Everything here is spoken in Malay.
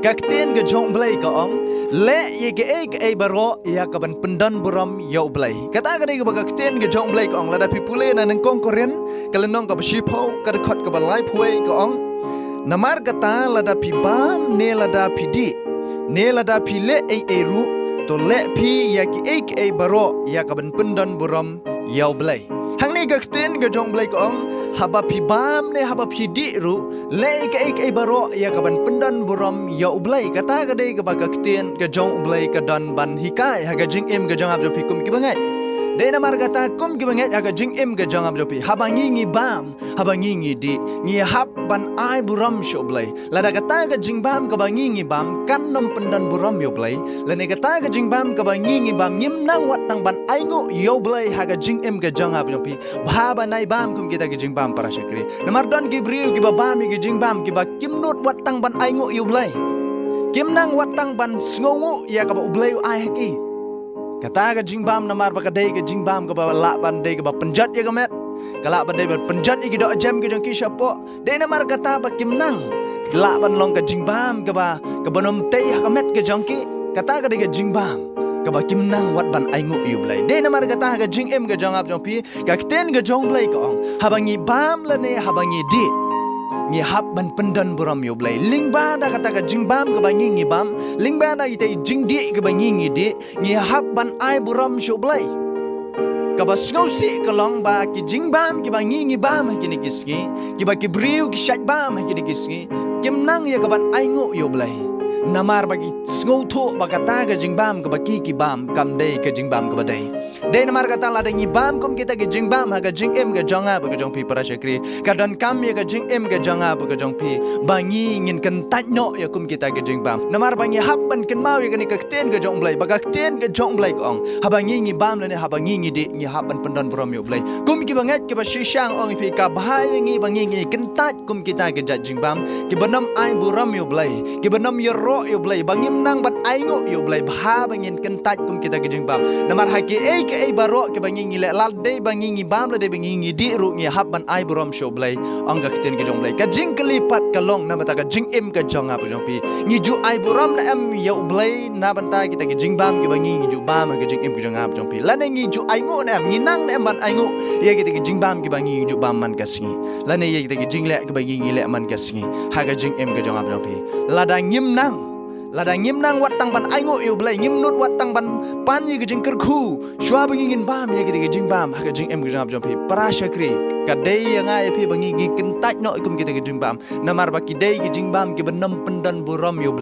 Kakten ke jong blai ka ong le ye ke e baro ya ka ban pendan buram yo blai kata ka dei ka kakten ke jong blai ka ong lada pipule na nang kong koren kalenong ka bashipho ka khot ka balai phuai ka ong namar kata lada pibam ne lada pidi ne lada pile e ru to le pi ya ke e baro ya ka ban pendan buram yo blai hang ni kakten ke jong blai ka ong haba pibam ne haba pidi ru le ke baro ya ka ban pendan buram ya ublai kata ka dei ka kakten ke jong ublai ka dan ban hikai ha ga jing em ga jang ab jo pikum ki bangai de na mar kata kum ki bangai ha ga jing em ga jang ab jo pi haba ngi bam haba ngi di ngi hab ban ai buram sho ublai la da kata ka jing bam ka ba ngi bam kan nom pendan buram yo ublai la ne kata ka jing bam ka ba ngi bam nyim nang wat nang ban ai ngo yo ublai ha ga jing em ga jang ab jo pi bhaba nai bam kum kita ki jing bam para shakri namar don gibril ki ba bam ki jing bam ki ba kim not wat tang ban ai ngo yo ublai kim nang wat tang ban sngongu ya ka ba ublai ai ki kata ka jing bam namar ba ka dei ka jing bam ka ba la ban dei ka ba penjat ya ka met kala ban dei ba penjat ki do jam ki jong ki shapo dei namar kata ba kim nang la ban long ka jing bam ka ba nom tei ha ka met ka jong ki kata ka dei ka jing bam ka ba kim nang wat ban ai ngo yu blai de namar kata ka jing em ka jong ap jong pi ka ten ka jong blai ka ong habangi bam la ne habangi di ngi hab ban pendan buram yu blai lingba da kata ka jing bam ka ba ngi bam lingba da ite jing di ka ba ngi di ngi hab ban ai buram shu blai ka ba sngau si ka long ba ki jing bam ki ba ngi bam ki ni kiski ki ba ki briu ki shat bam ki ni kiski kim nang ya ka ban ai ngo yu blai namar bagi sngau tho bakata ka jing bam ka baki ki bam kam dei ka jing bam ka badai dei namar kata la dei bam kum kita ka jing bam ha ka jing em ka jonga ba ka jong pi para shakri ka dan kam ya ka jing em ka jonga ba ka jong pi bangi ngin kan tat no ya kum kita ka jing bam namar bangi hab ban kan mau ya ka ni ka ten ka jong blai ba ka ten ka jong blai ka ong ha bangi ngi bam la ne ha bangi ngi di ngi hab ban pendan brom yo blai kum ki banget ki ba shishang ong pi ka bahaya ngi bangi ngi kan tat kum kita ka jing bam ki banam ai buram yo blai ki banam yo yo blai bangim nang ban ai ngo yo blai bha bangin kentat kum kita ke jing bam namar haki ke baro ke bangi ngi le lal dei bangi ngi bam la dei bangi ngi di ru ngi hab ban ai buram sho blai anga kiten ke jong blai ka jing kelipat ka long na mata ka jing em ka jong ap jong pi ngi ju ai buram na em yo blai na ban ta kita ke jing bam ke bangi ngi ju bam ke jing em ke jong ap jong pi la ne ngi ju ai ngo na em ngi nang na em ban ai ngo ye kita ke jing bam ke bangi ngi ju bam man ka singi la ne ye kita ke jing le ke bangi ngi le man ka singi ha ka jing em ke jong ap jong pi la da ngim nang lada ngim nang wat tang ban ai ngo yu blai ngim nut wat tang ban pan yi gijing kerku shwa bangi ngin bam ye gijing bam ha gijing em gijang jom pi para shakri ka dei yang ai pi bangi ngin kentat no ikum kita gijing bam namar baki dei gijing bam ki benam pendan buram yu